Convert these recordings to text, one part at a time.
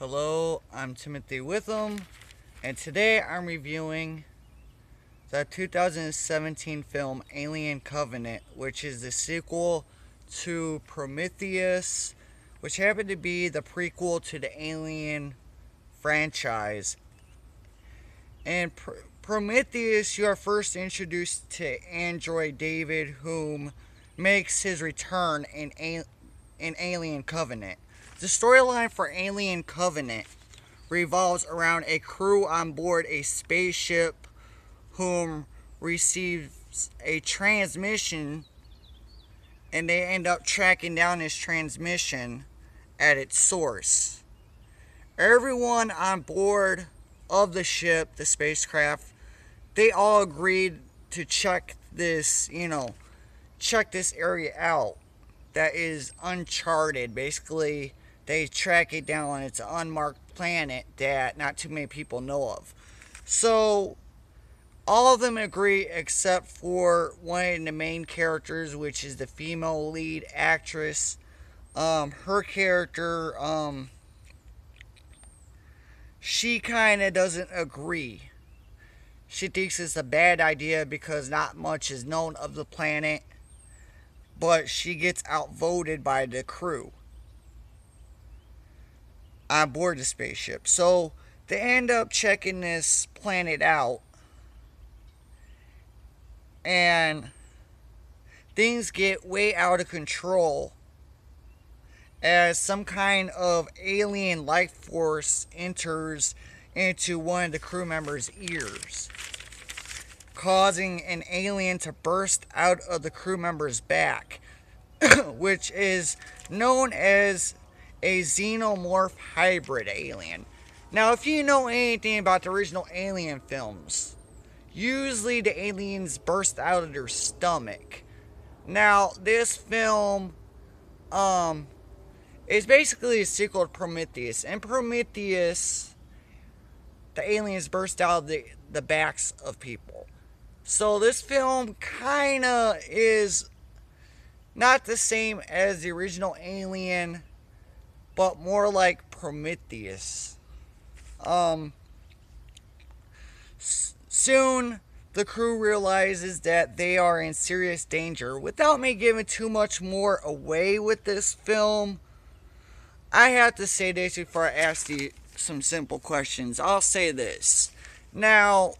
Hello, I'm Timothy Witham, and today I'm reviewing the 2017 film Alien Covenant, which is the sequel to Prometheus, which happened to be the prequel to the Alien franchise. In Prometheus, you are first introduced to android David, whom makes his return in Alien Covenant. The storyline for Alien Covenant revolves around a crew on board a spaceship whom receives a transmission, and they end up tracking down this transmission at its source. Everyone on board of the ship, the spacecraft, they all agreed to check this area out that is uncharted. Basically, they track it down. It's an unmarked planet that not too many people know of. So, all of them agree except for one of the main characters, which is the female lead actress. Her character, she kind of doesn't agree. She thinks it's a bad idea because not much is known of the planet, but she gets outvoted by the crew on board the spaceship. So they end up checking this planet out, and things get way out of control as some kind of alien life force enters into one of the crew members' ears, causing an alien to burst out of the crew member's back, which is known as a xenomorph hybrid alien. Now, if you know anything about the original Alien films, usually the aliens burst out of their stomach. Now, this film is basically a sequel to Prometheus. In Prometheus, the aliens burst out of the backs of people. So this film kind of is not the same as the original Alien, but more like Prometheus. Soon, the crew realizes that they are in serious danger. Without me giving too much more away with this film, I have to say this before I ask you some simple questions. I'll say this. Now,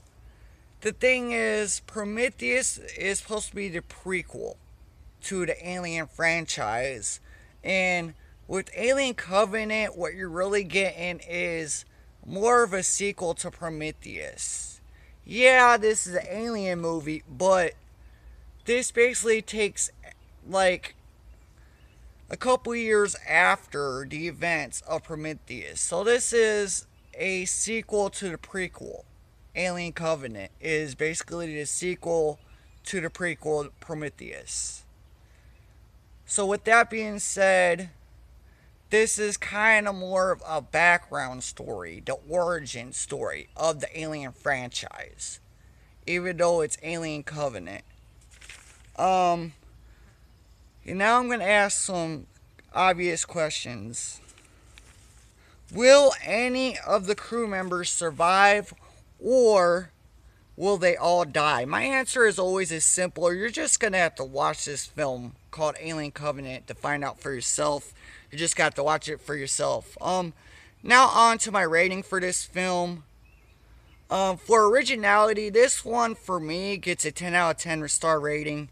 the thing is, Prometheus is supposed to be the prequel to the Alien franchise. And with Alien Covenant, what you're really getting is more of a sequel to Prometheus. Yeah, this is an Alien movie, but this basically takes like a couple years after the events of Prometheus. So this is a sequel to the prequel. Alien Covenant is basically the sequel to the prequel Prometheus. So with that being said, this is kind of more of a background story, the origin story of the Alien franchise, even though it's Alien Covenant. Now I'm going to ask some obvious questions. Will any of the crew members survive, or will they all die? My answer is always as simple. You're just going to have to watch this film called Alien Covenant to find out for yourself. You just got to watch it for yourself. Now on to my rating for this film. For originality, this one for me gets a 10 out of 10 star rating.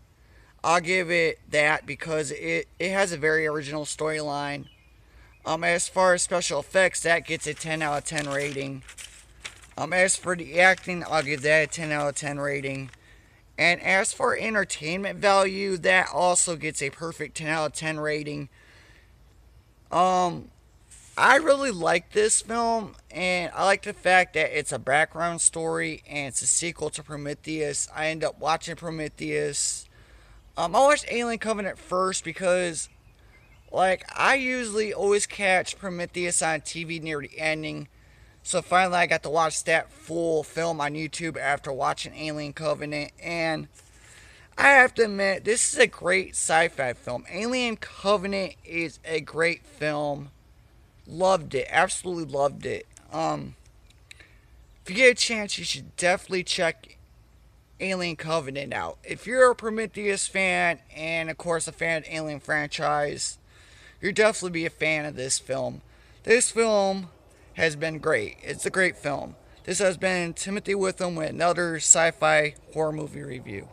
I'll give it that because it has a very original storyline. As far as special effects, that gets a 10 out of 10 rating. As for the acting, I'll give that a 10 out of 10 rating. And as for entertainment value, that also gets a perfect 10 out of 10 rating. I really like this film, and I like the fact that it's a background story and it's a sequel to Prometheus. I end up watching Prometheus. I watched Alien Covenant first because, I usually always catch Prometheus on TV near the ending. So finally, I got to watch that full film on YouTube after watching Alien Covenant. And I have to admit, this is a great sci-fi film. Alien Covenant is a great film. Loved it. Absolutely loved it. If you get a chance, you should definitely check Alien Covenant out. If you're a Prometheus fan and, of course, a fan of the Alien franchise, you'll definitely be a fan of this film. This film has been great. It's a great film. This has been Timothy Witham with another sci fi horror movie review.